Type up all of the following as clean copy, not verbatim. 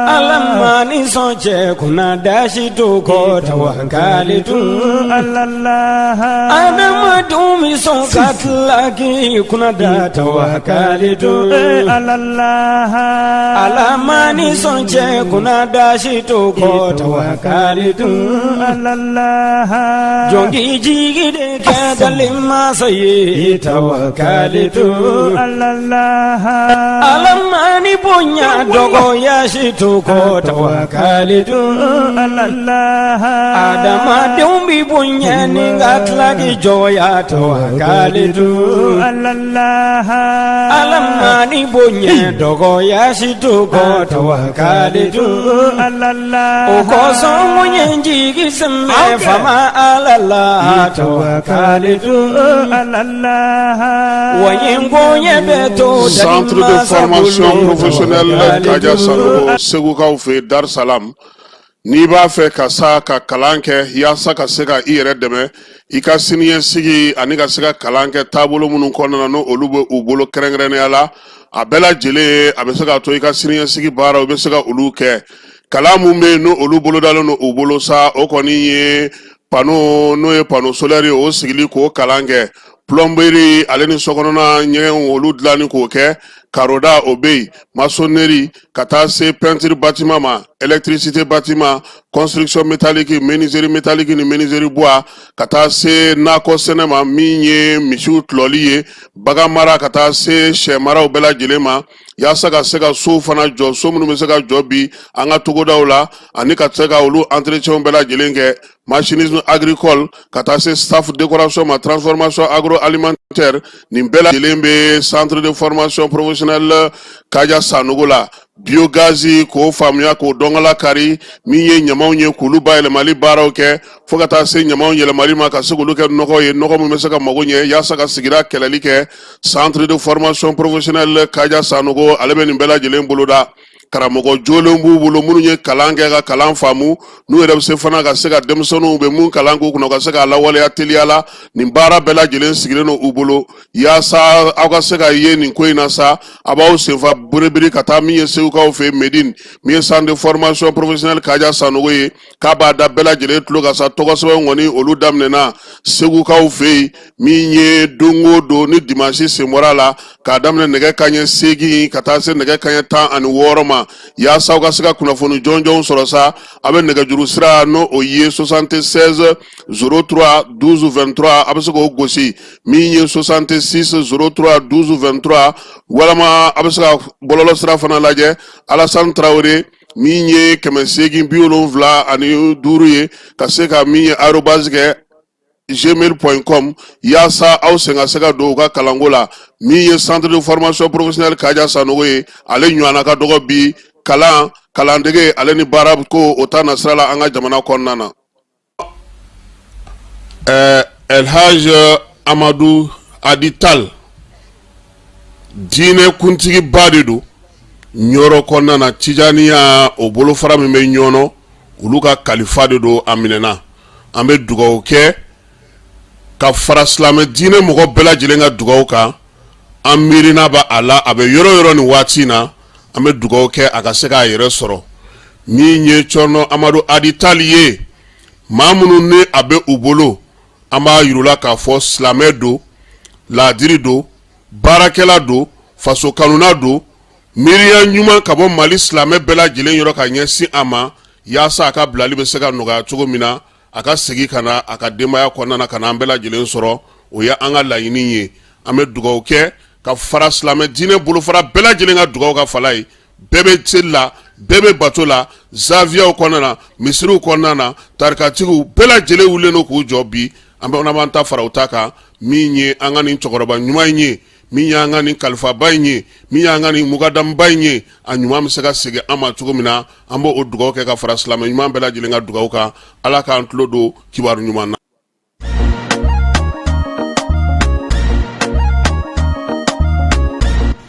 Alamani sonche kuna dashi tuko tawakali tu Adama dumi son katlaki kuna da tawakali tu Alamani sonche kuna dashi tuko tawakali tu Jongi jigi de kadalima sayi tawakali tu Alamani punya dogo yashitu ko tawakalitu Adama dumbi punya ningatlagi joya tawakalitu Alamani punya dogo yashitu ko tawakalitu Ukoso munye njigi seme fama alala tawakalitu Wayengo yebeto Centre de formation professionnelle Kaja Sanogo Segukaw fe Dar Salam n'i b'a fɛ ka sa ka kalan kɛ yaasa ka se ka i yɛrɛ dɛmɛ i ka siniɲɛsigi ani ka se ka kalan kɛ taabolo minnu kɔnɔna na olu bɛ u bolo kɛrɛnkɛrɛnnenya la a bɛɛ lajɛlen a bɛ se ka to i ka siniɲɛsigi baaraw bɛ se ka olu kɛ kalan mun bɛ yen n'o olu bolodalen don u bolo sa o kɔni ye pano n'o ye pano solaire o sigili k'o kalan kɛ plomberie ale ni sokɔnɔna ɲɛgɛn olu dilanni k'o kɛ karoda obey maçonnerie ka taa se peinture bâtiment ma électricité bâtiment construction métallique menuiserie métallique ni menuiserie bois ka taa se nakɔ sɛnɛ ma min ye misiw tulɔli ye bagan mara ka taa se sɛ maraw bɛɛ lajɛlen ma yaasa ka se ka so fana jɔ so minnu bɛ se ka jɔ bi an ka togodaw la ani ka se ka olu entretien bɛɛ lajɛlen kɛ machinisme agricole ka taa se staff décoration ma transformation agroalimentaire nin bɛɛ lajɛlen bɛ centre de formation professionnelle Kaja Sanogo la biogazi k'o faamuya k'o dɔngala kari min ye ɲamaw ye k'olu bayɛlɛmali baaraw kɛ fo ka taa se ɲamaw yɛlɛmali ma ka se k'olu kɛ nɔgɔ ye nɔgɔ min bɛ se ka mago ɲɛ yaasa ka sigida kɛlɛli kɛ centre de formation professionnelle Kaja Sanogo ale bɛ nin bɛɛ lajɛlen boloda karamɔgɔ jolen b'u bolo minnu ye kalan kɛ ka kalan faamu n'u yɛrɛ bɛ se fana ka se ka denmisɛnninw bɛ mun kalan k'u kunna ka se k'a lawaleya teliya la nin baara bɛɛ lajɛlen sigilen don u bolo yaasa aw ka se ka ye nin ko in na sa a b'aw senfa berebere ka taa min ye segukaw fɛ Medine min ye centre de formation professionnelle Kaja Sanogo ye k'a b'a da bɛɛ lajɛlen tulo ka sa tɔgɔ sɛbɛn kɔni olu daminɛna segukaw fɛ yen min ye don o don ni dimanche sen bɔra la k'a daminɛ nɛgɛ kanɲɛ 8 ka taa se nɛgɛ kanɲɛ 16 ma yaasa ka se ka kunnafoni jɔnjɔnw sɔrɔ sa a bɛ nɛgɛjuru sira n'o o ye 76 03 12 23 a bɛ se k'o gosi min ye 66 03 12 23 walama a bɛ se ka bɔlɔlɔ sira fana lajɛ Alassane Traoré min ye 875 ye ka se ka min ye arobase kɛ gmail.com yaasa aw sen ka se ka don u ka kalanko la min ye centre de formation professionnelle Kaja Sanogo ye ale ɲɔgɔnna ka dɔgɔ bi kalandege ale ni baara ko o ta na sira la an ka jamana kɔnɔna na Elhaj Amadou Adital diinɛ kuntigi ba de don ɲɔrɔ kɔnɔna na Tijaniya o bolofara min bɛ ɲɔnɔ olu ka kalifa de don a minɛna an bɛ dugawu kɛ ka fara silamɛ diinɛ mɔgɔ bɛɛ lajɛlen ka dugawu kan an miirina b'a a la a bɛ yɔrɔ yɔrɔ nin waati in na an bɛ dugawu kɛ a ka se k'a yɛrɛ sɔrɔ min ye Cɔrɔnɔ Amadu Adital ye maa minnu ni a bɛ u bolo an b'a yirula k'a fɔ silamɛ don laadiri don baarakɛla don faso kanuna don miiriya ɲuman ka bɔ Mali silamɛ bɛɛ lajɛlen yɔrɔ ka ɲɛsin a ma yaasa a ka bilali bɛ se ka nɔgɔya cogo min na a ka segin ka na a ka denbaya kɔnɔna na ka na an bɛɛ lajɛlen sɔrɔ o ye an ka laɲini ye an bɛ dugawu kɛ ka fara silamɛ diinɛ bolofara bɛɛ lajɛlen ka dugawu ka fala ye bɛɛ bɛ seli la bɛɛ bɛ bato la zaviyaw kɔnɔna na misiriw kɔnɔna na tarikatigiw bɛɛ lajɛlen wulilen don k'u jɔ bi an bɛ ta fara u ta kan min ye an ka nin cɛkɔrɔba ɲuman in ye min y'an ka nin kalifaba in ye min y'an ka nin mukadamba in ye a ɲuman bɛ se ka segin an ma cogo min na an b'o o dugawu kɛ ka fara silamɛ ɲuman bɛɛ lajɛlen ka dugawu kan ala k'an tulo don kibaru ɲuman na.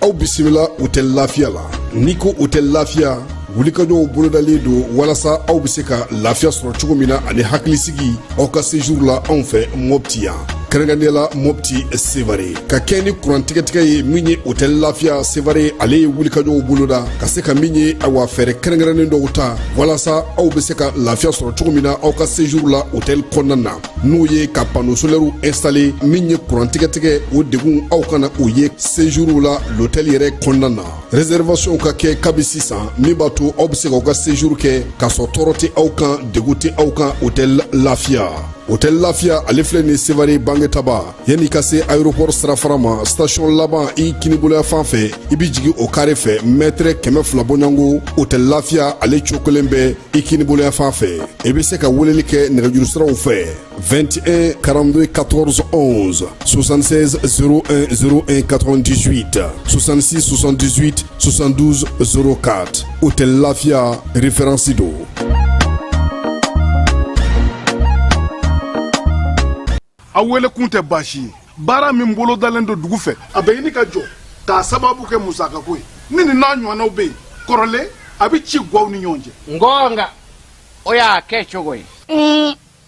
Aw bisimila hôtel Lafiya la n'i ko hôtel Lafiya wulikajɔw bolodalen don walasa aw bɛ se ka lafiya sɔrɔ cogo min na ani hakilisigi aw ka séjour la anw fɛ Mopti yan kɛrɛnkɛrɛnnenya Mopti Sevare ka kɛ ni kurantigɛtigɛ ye min ye hôtel Lafiya Sevare ale ye wulikajɔw boloda ka se ka min ye awa fɛɛrɛ kɛrɛnkɛrɛnnen dɔw ta walasa aw bɛ se ka lafiya sɔrɔ cogo min na aw ka séjour la hôtel kɔnɔna na n'o ye ka panneau solaire installer min ye kurantigɛtigɛ o degun aw kana o ye séjour la l'hôtel yɛrɛ kɔnɔna na réservation ka kɛ kabi sisan min b'a to aw bɛ se k'aw ka séjour kɛ k'a sɔrɔ tɔɔrɔ tɛ aw kan degun tɛ aw kan hôtel Lafiya. Hôtel Lafiya ale filɛ ni Sevare bangetaba yanni ka se aéroport sirafara ma station laban i kiniboloya fan fɛ i bi jigi o carré fɛ mètre 200 bɔɲɔngo Hôtel Lafiya ale cokolen bɛ i kiniboloya fan fɛ i bɛ se ka weleli kɛ nɛgɛjuru siraw fɛ 21 42 14 11 76 01 01 98 66 78 72 04 Hôtel Lafiya référence do. A wele kun tɛ baasi ye baara min bolo dalen do dugu fɛ a bɛ ɲini ka jɔ k'a sababu kɛ musaka ko ye ni nin n'a ɲɔgɔnnaw bɛ yen kɔrɔlen a bɛ ci guwaw ni ɲɔgɔn cɛ. Nka o y'a kɛ cogo ye.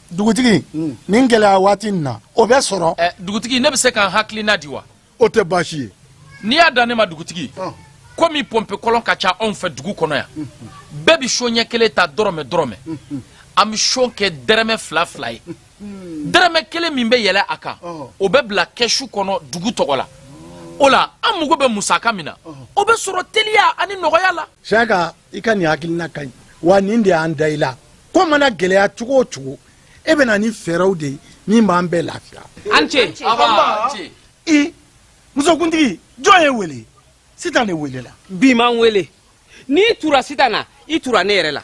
Dugutigi nin gɛlɛya waati nin na o bɛ sɔrɔ. Dugutigi ne bɛ se k'an hakilina di wa. O tɛ baasi ye. N'i y'a dan ne ma dugutigi komi pompe kɔlɔn ka ca anw fɛ dugu kɔnɔ yan bɛɛ bɛ so ɲɛ kelen ta dɔrɔmɛ an bɛ so kɛ dɛrɛmɛ 2 ye. Dɛrɛmɛ kelen min bɛ yɛlɛ a kan o bɛ bila kɛsu kɔnɔ dugu tɔgɔ la o la an mago bɛ musaka min na o bɛ sɔrɔ teliya ani nɔgɔya la. Saka i ka nin hakilina ka ɲi wa nin de y'an da i la ko mana gɛlɛya cogo o cogo e bɛ na ni fɛɛrɛw de ye min b'an bɛɛ lafiya. An cɛ i musokuntigi jɔn ye wele Sitan de wele la. Bi m'an wele n'i tura Sitan na i tura ne yɛrɛ la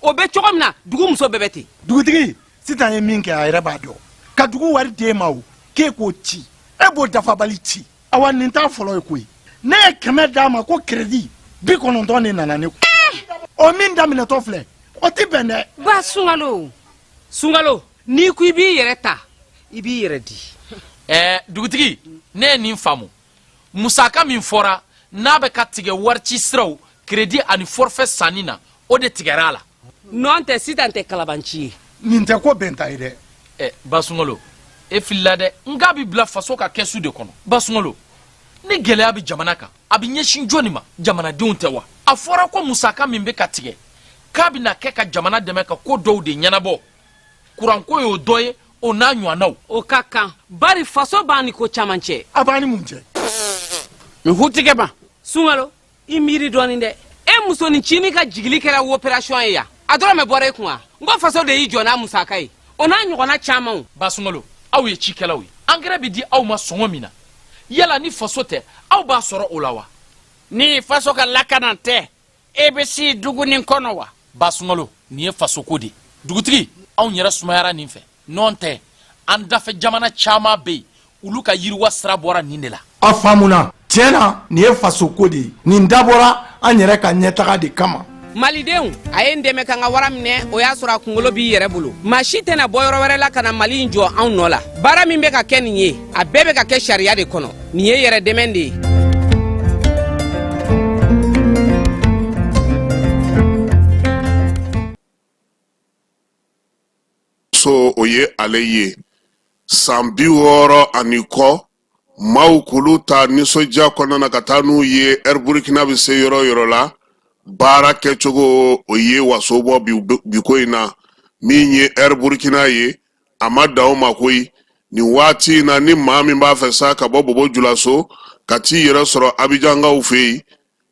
o bɛ cogo min na dugu muso bɛɛ bɛ ten. Dugutigi Sitan ye min kɛ a yɛrɛ b'a dɔn ka dugu wari d'e ma o k'e k'o ci e b'o dafabali ci awa nin t'a fɔlɔ ye koyi ne ye 100 d'a ma ko crédit 90 de nana ne o min daminɛtɔ filɛ o tɛ bɛn dɛ. Ba Sunkalo n'i ko i b'i yɛrɛ ta i b'i yɛrɛ di. Dugutigi ne ye nin faamu musaka min fɔra n'a bɛ ka tigɛ warici siraw crédit ani forfait sanni na o de tigɛra a la. Nɔn tɛ Sitan tɛ kalabanci ye. Nin tɛ ko bɛn ta ye dɛ. Ba Sunkalo e filila dɛ nka bɛ bila faso ka kɛsu de kɔnɔ. Ba Sunkalo ni gɛlɛya bɛ jamana kan a bɛ ɲɛsin jɔnni ma jamanadenw tɛ wa. A fɔra ko musaka min bɛ ka tigɛ k'a bɛ na kɛ ka jamana dɛmɛ ka ko dɔw de ɲɛnabɔ kuranko y'o dɔ ye o n'a ɲɔgɔnnaw. O ka kan bari faso b'an ni ko caman cɛ. A b'an ni mun cɛ. Nhutigɛ ma Sunkalo i miiri dɔɔnin dɛ e musonicinin ka jigili kɛra opération ye yan a dɔrɔn bɛ bɔra e kun wa n ko faso de y'i jɔ n'a musaka ye o n'a ɲɔgɔnna camanw. Ba Sunkalo aw ye cikɛlaw ye engrais bɛ di aw ma sɔngɔ min na yala ni faso tɛ aw b'a sɔrɔ o la wa. Ni faso ka lakana tɛ e bɛ si dugu nin kɔnɔ wa. Ba Sunkalo nin ye faso ko de dugutigi anw yɛrɛ sumayara nin fɛ nɔn tɛ an dafɛ jamana caman bɛ yen olu ka yiriwa sira bɔra nin de la. A faamuna tiɲɛ na nin ye faso ko de ye nin dabɔra an yɛrɛ ka ɲɛtaga de kama. Malidenw a ye n dɛmɛ ka n ka wara minɛ o y'a sɔrɔ a kunkolo b'i yɛrɛ bolo maa si tɛna bɔ yɔrɔ wɛrɛ la ka na Mali in jɔ anw nɔ la baara min bɛ ka kɛ nin ye a bɛɛ bɛ ka kɛ sariya de kɔnɔ nin ye yɛrɛ dɛmɛ de ye. So o ye ale ye san 60 ani kɔ maaw k'olu ta nisɔndiya kɔnɔna na ka taa n'u ye Air Burkina bɛ se yɔrɔ yɔrɔ la baara kɛcogo o ye waso bɔ bi ko in na min ye Air Burkina ye a ma dan o ma koyi nin waati in na ni maa min b'a fɛ sa ka bɔ Bobo Julaso ka t'i yɛrɛ sɔrɔ Abijankaw fɛ yen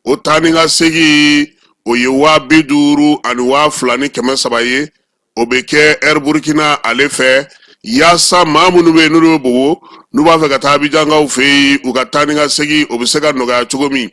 o taa ni ka segin o ye 50,000 ani 2,300 ye o bɛ kɛ Air Burkina ale fɛ yaasa maa minnu bɛ yen n'olu bɛ Bobo n'u b'a fɛ ka taa Abijankaw fɛ yen u ka taa ni ka segin o bɛ se ka nɔgɔya cogo min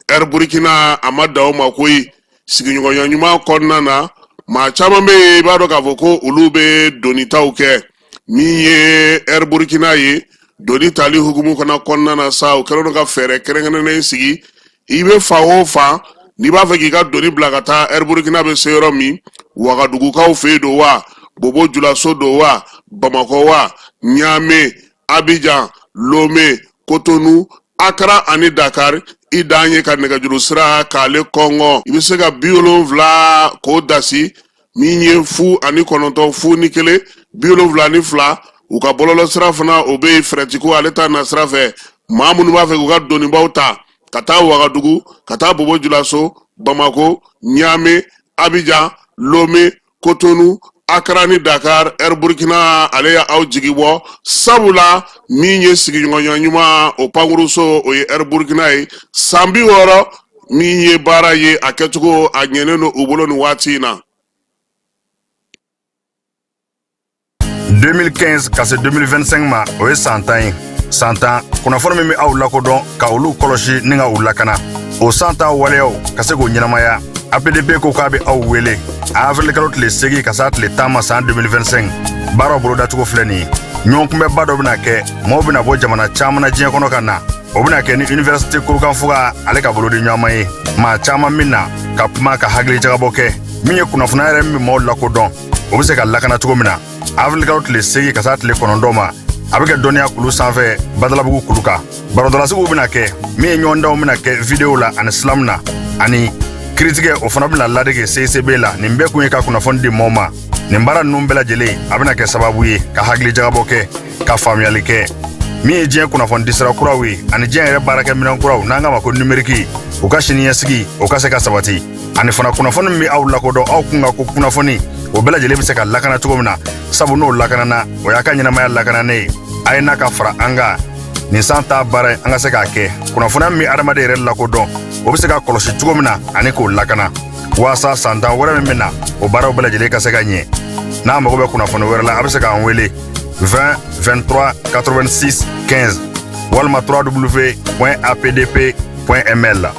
Air Burkina a ma dan o ma koyi sigiɲɔgɔnya ɲuman kɔnɔna na maa caman bɛ yen i b'a dɔn k'a fɔ ko olu bɛ donitaw kɛ min ye Air Burkina ye doni tali hukumu kɔnɔna na sa o kɛlen don ka fɛɛrɛ kɛrɛnkɛrɛnnen sigi i bɛ fan o fan n'i b'a fɛ k'i ka doni bila ka taa Air Burkina bɛ se yɔrɔ min Wagadugukaw fɛ yen don wa Bobo Julaso don wa Bamako wa Niamey Abidjan Lomé Cotonou Accra ani Dakar i dan ye ka nɛgɛjuru sira k'ale kɔngɔ i bɛ se ka 70 k'o dasi min ye 0 ani 9 0 ni 1 72 u ka bɔlɔlɔ sira fana o bɛ frɛtiko ale ta na sira fɛ maa minnu b'a fɛ k'u ka dɔnnibaaw ta ka taa Wagadugu ka taa Bobo-Dioulasso Bamako Niamey Abidjan Lomé Cotonou Accra ni Dakar Air Burkina ale y'aw jigi bɔ sabula min ye sigiɲɔgɔnya ɲuman o pankuruso o ye Air Burkina ye san 60 min ye baara ye a kɛcogo a ɲɛnen don u bolo nin waati in na 2015 ka se 2025 ma o ye san 10 ye san 10 kunnafoni min bɛ aw lakodɔn ka olu kɔlɔsi ni ka u lakana o san 10 waleyaw ka se k'o ɲɛnamaya APDP ko k'a bɛ aw wele a avril kalo tile 8 ka se tile 10 ma san 2025 baaraw bolodacogo filɛ nin ye ɲɔgɔn kunbɛba dɔ bɛna kɛ maaw bɛna bɔ jamana caman na diɲɛ kɔnɔ ka na o bɛna kɛ ni université kurukanfuga ale ka bolodi ɲɔgɔnma ye maa caman min na ka kuma ka hakili jagabɔ kɛ min ye kunnafoniya yɛrɛ min bɛ maaw lakodɔn o bɛ se ka lakana cogo min na avril kalo tile 8 ka se tile 9 ma a bɛ kɛ dɔnniya kulu sanfɛ Badalabugu kulu kan barodɔlasigiw bɛna kɛ min ye ɲɔgɔndanw bɛna kɛ video la ani silamu na ani kiritigɛ o fana bɛna ladege CCB la nin bɛɛ kun ye ka kunnafoni di maaw ma nin baara ninnu bɛɛ lajɛlen a bɛna kɛ sababu ye ka hakili jagabɔ kɛ ka faamuyali kɛ min ye diɲɛ kunnafoni disira kuraw ye ani diɲɛ yɛrɛ baarakɛ minɛn kuraw n'an k'a ma ko numérique u ka siniɲɛsigi o ka se ka sabati ani fana kunnafoni min bɛ aw lakodɔn aw kun ka ko kunnafoni o bɛɛ lajɛlen bɛ se ka lakana cogo min na sabu n'o lakanana o y'a ka ɲɛnamaya lakananen ye a ye n'a ka fara an kan nin san ta baara an ka se k'a kɛ kunnafoniya min bɛ adamaden yɛrɛ lakodɔn o bɛ se ka kɔlɔsi cogo min na ani k'o lakana waasa san 10 wɛrɛ min bɛ na o baaraw bɛɛ lajɛlen ka se ka ɲɛ n'a mago bɛ kunnafoni wɛrɛ la a bɛ se k'an wele 20 23 86 15 walima www.apdp.ml.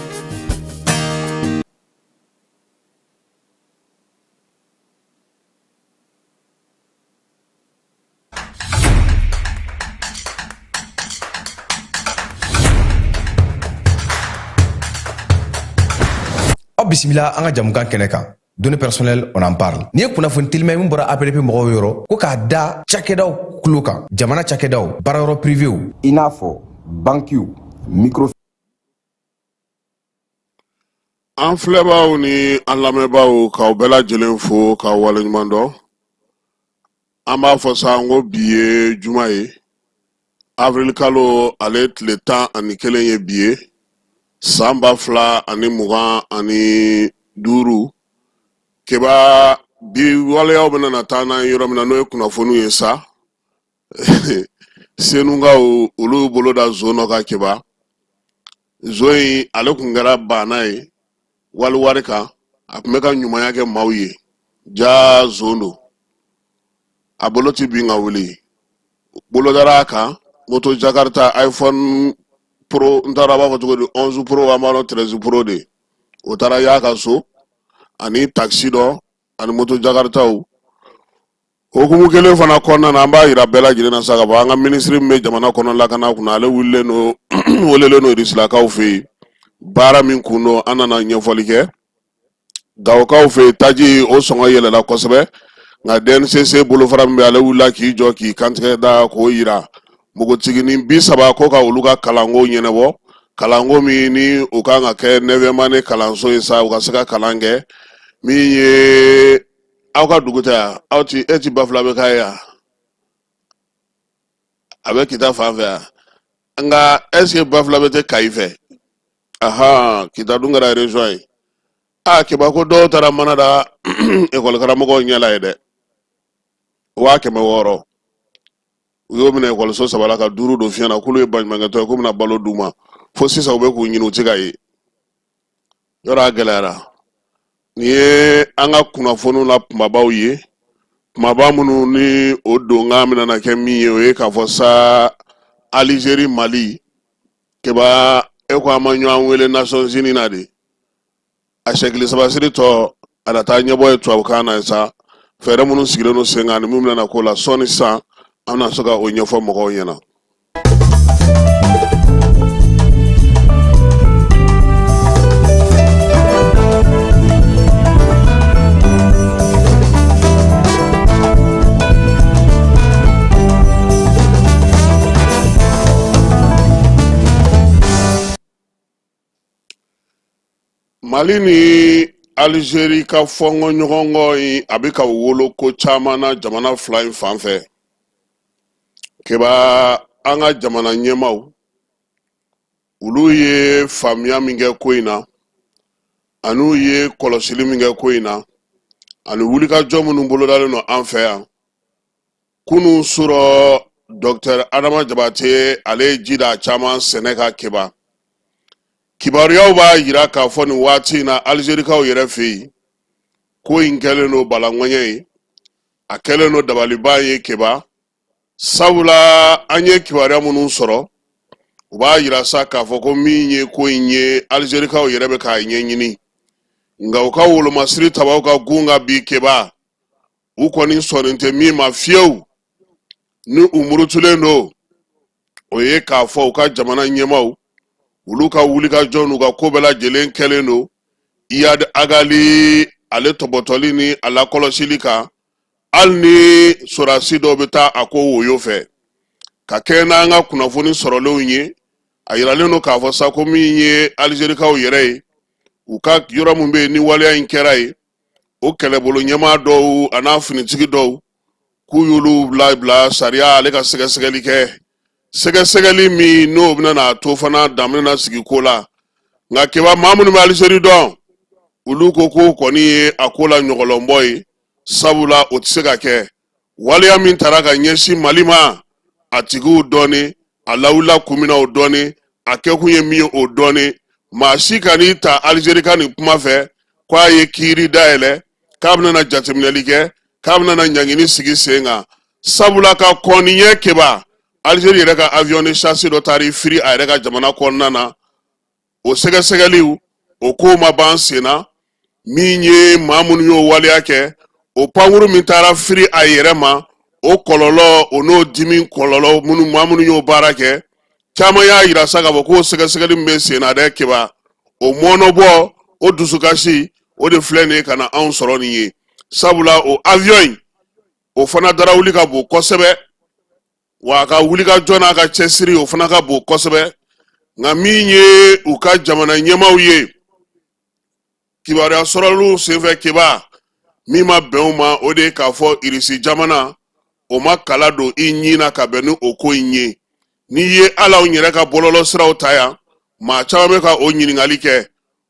Bismillah an ka jamukan kɛnɛ kan données personnelles on en parle ni ye kunnafoni telimɛ min bɔra APDP mɔgɔw yɔrɔ ko k'a da cakɛdaw kulo kan jamana cakɛdaw baarayɔrɔ privéw i n'a fɔ bankiw micro an filɛbaaw ni an lamɛnbaaw k'aw bɛɛ lajɛlen fo k'aw waleɲuman dɔn an b'a fɔ sa n ko bi ye juma ye avril kalo ale tile 11 ye bi ye san 2025 keba bi waleyaw bɛna na taa n'an yɔrɔ min na n'o ye kunnafoniw ye sa senukaw olu bolo da zo nɔ ka keba zo in ale kun kɛra banna ye wari kan a kun bɛ ka ɲumanya kɛ maaw ye ja zo don a bolo ti bin ka wuli bolo dara a kan moto Jakarta iPhone Pro ntara b'a fɔ cogo di 11 Pro a ma 13 Pro de o taara y'a ka so ani taxi dɔ ani moto Jakartaw hukumu kelen fana kɔnɔna na an b'a yira bɛɛ lajɛlen na sa ka fɔ an ka ministre min bɛ jamana kɔnɔ lakana kunna ale wulilen no welelen no Risilakaw fɛ yen baara min kun don an nana ɲɛfɔli kɛ Gawokaw fɛ yen taji o sɔngɔ yɛlɛla kosɛbɛ nka DNCC bolofara min bɛ ale wulila k'i jɔ k'i kantigɛ da k'o yira npogotiginin 30 ko ka olu ka kalanko ɲɛnabɔ kalanko min ni o kan ka kɛ 9e année kalanso ye sa u ka se ka kalan kɛ min ye aw ka dugu tɛ yan aw ti e ti Bafula bɛ k'a ye yan a bɛ Kita fan fɛ yan nka est-ce que Bafula bɛ tɛ Kayi fɛ Kita dun kɛra région ye keba ko dɔw taara mana da école karamɔgɔw ɲɛla ye dɛ 600 u y'o minɛ ekɔliso 3 la ka 5 don fiɲɛ na k'olu ye baɲumankɛtɔ ye k'u bɛna balo d'u ma fo sisan u bɛ k'u ɲini u tɛ ka ye yɔrɔ a gɛlɛyara nin ye an ka kunnafoniw la kumabaw ye kumaba minnu ni o donkan bɛna kɛ min ye o ye k'a fɔ sa Algérie Mali keba e ko an ma ɲɔgɔn wele Nations Unies na de a sɛkili sabasiri tɔ a na taa ɲɛbɔ ye tubabukan na sa fɛɛrɛ minnu sigilen don sen kan ani min bɛna k'o la sɔɔni sisan an na se ka o ɲɛfɔ mɔgɔw ɲɛna. Mali ni Algérie ka fɔngɔ ɲɔgɔngɔ in a bɛ ka wolo ko caman na jamana fila in fan fɛ keba an ka jamana ɲɛmaw olu ye faamuya min kɛ ko in na an'u ye kɔlɔsili min kɛ ko in na ani wulikajɔ minnu bolodalen no an fɛ yan kunu sɔrɔ Dr. Adama Jabate ale ye ji da caman sɛnɛ ka keba kibaruyaw b'a yira k'a fɔ nin waati in na Alizerikaw yɛrɛ fɛ yen ko in kɛlen no balanŋɔɲɛ ye a kɛlen no dabaliban ye keba sabula an ye kibaruya minnu sɔrɔ u b'a yira sa k'a fɔ ko min ye ko in ye Alizerikaw yɛrɛ bɛ k'a ɲɛɲini nka u ka wolomasiri tabaw ka gun ka bi keba u kɔni sɔnnen tɛ min ma fiyewu ni u murutulen do o ye k'a fɔ u ka jamana ɲɛmaw olu ka wulikajɔ n'u ka ko bɛɛ lajɛlen kɛlen do Iyad Agali ale tɔbɔtɔli ni a lakɔlɔsili kan hali ni sorasi dɔw bɛ taa a ko woyo fɛ ka kɛ n'an ka kunnafoni sɔrɔlenw ye a yiralen do k'a fɔ sa ko min ye Alizerikaw yɛrɛ ye u ka yɔrɔ min bɛ yen ni waleya in kɛra ye o kɛlɛbolo ɲɛmaa dɔw a n'a finitigi dɔw k'u y'olu bila sariya ale ka sɛgɛsɛgɛli kɛ sɛgɛsɛgɛli min n'o bɛna n'a to fana daminɛ na sigi ko la nka keba maa minnu bɛ Alizeri dɔn olu ko k'o kɔni ye a ko la ɲɔgɔlɔnbɔ ye sabula o tɛ se ka kɛ waleya min taara ka ɲɛsin Mali ma a tigiw dɔɔni a lawulila kun min na o dɔɔni a kɛkun ye min ye o dɔɔni maa si ka n'i ta Alizeri ka nin kuma fɛ k'a ye kiiri dayɛlɛ k'a bɛna na jateminɛli kɛ k'a bɛna na ɲangini sigi sen kan sabula ka kɔniɲɛ keba Alizeri yɛrɛ ka avion de chasse dɔ taara i firi a yɛrɛ ka jamana kɔnɔna na o sɛgɛsɛgɛliw o ko ma ban sen na min ye maa minnu y'o waleya kɛ o pankuru min taara firi a yɛrɛ ma o kɔlɔlɔ o n'o dimi kɔlɔlɔ maa minnu y'o baara kɛ caman y'a yira sa k'a fɔ k'o sɛgɛsɛgɛli min bɛ sen na dɛ keba o mɔnɔbɔ o dusukasi o de filɛ nin ye ka na anw sɔrɔ nin ye sabula o avion in o fana dara wuli ka bon kosɛbɛ wa a ka wulikajɔ n'a ka cɛsiri o fana ka bon kosɛbɛ nka min ye u ka jamana ɲɛmaw ye kibaruya sɔrɔliw senfɛ keba min ma bɛn o ma o de ye k'a fɔ Irisi jamana o ma kala don i ɲin na ka bɛn ni o ko in ye n'i ye hali anw yɛrɛ ka bɔlɔlɔ siraw ta yan maa caman bɛ ka o ɲininkali kɛ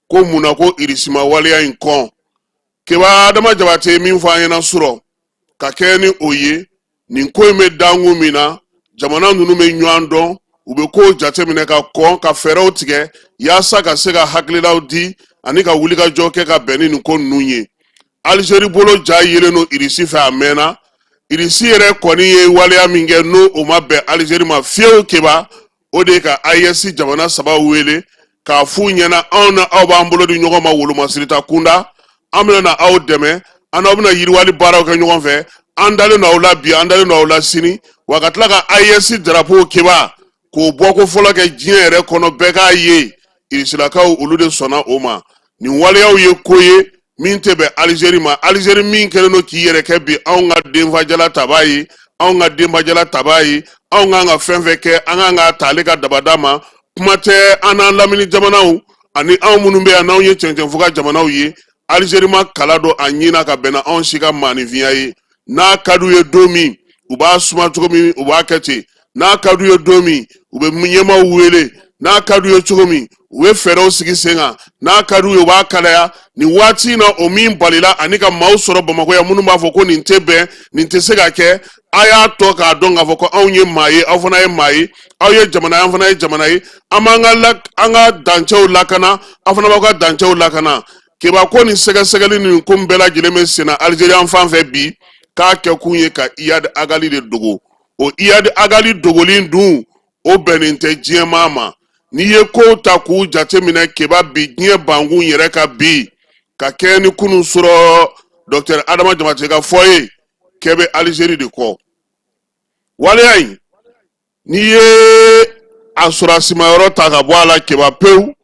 ko mun na ko Irisi ma waleya in kɔn keba Adama Jabate ye min fɔ an ɲɛna surɔ ka kɛ ni o ye nin ko in bɛ dangun min na jamana ninnu bɛ ɲɔgɔn dɔn u bɛ kow jateminɛ ka kɔn ka fɛɛrɛw tigɛ yaasa ka se ka hakililaw di ani ka wulikajɔ kɛ ka bɛn ni nin ko ninnu ye Alizeri bolo ja yelen no Irisi fɛ a mɛnna Irisi yɛrɛ kɔni ye waleya min kɛ n'o o ma bɛn Alizeri ma fiyewu keba o de ye ka AES jamana saba wele k'a f'u ɲɛna anw na aw b'an bolo di ɲɔgɔn ma wolomasirita kunda an bɛna na aw dɛmɛ an n'aw bɛna yiriwali baaraw kɛ ɲɔgɔn fɛ an dalen no aw la bi an dalen no aw la sini wa ka tila ka AES drapeau keba k'o bɔ ko fɔlɔ kɛ diɲɛ yɛrɛ kɔnɔ bɛɛ k'a ye Irisilakaw olu de sɔnna o ma nin waleyaw ye ko ye min tɛ bɛn Alizeri ma Alizeri min kɛlen no k'i yɛrɛ kɛ bi anw ka denfajala taba ye anw ka denbajala taba ye anw kan ka fɛn fɛn kɛ an kan ka ta ale ka dabada ma kuma tɛ an n'an lamini jamanaw ani anw minnu bɛ yan n'anw ye cɛncɛnfuga jamanaw ye Alizeri ma kala don a ɲin na ka bɛn na anw si ka maanifinya ye n'a ka d'u ye don min u b'a suma cogo min u b'a kɛ ten n'a ka d'u ye don min u bɛ ɲɛmaw wele n'a ka d'u ye cogo min u bɛ fɛɛrɛw sigi sen kan n'a ka d'u ye u b'a kalaya nin waati in na o min balila ani ka maaw sɔrɔ Bamakɔ yan minnu b'a fɔ ko nin tɛ bɛn nin tɛ se ka kɛ a y'a tɔ k'a dɔn k'a fɔ ko anw ye maa ye aw fana ye maa ye aw ye jamana ye an fana ye jamana ye an b'an ka dancɛw lakana aw fana b'aw ka dancɛw lakana keba ko nin sɛgɛsɛgɛli nin ko bɛɛ lajɛlen bɛ sen na Alizeri an fan fɛ bi k'a kɛ kun ye ka Iyad Agali de dogo o Iyad Agali dogolen dun o bɛnnen tɛ diɲɛ maa ma n'i ye kow ta k'u jateminɛ keba bi diɲɛ bankun yɛrɛ ka bi ka kɛ ni kunun sɔrɔ Dr. Adama Jabate ka fɔ ye kɛ bɛ Alizeri de kɔ waleya in n'i ye a sɔrɔsima yɔrɔ ta ka bɔ a la keba pewu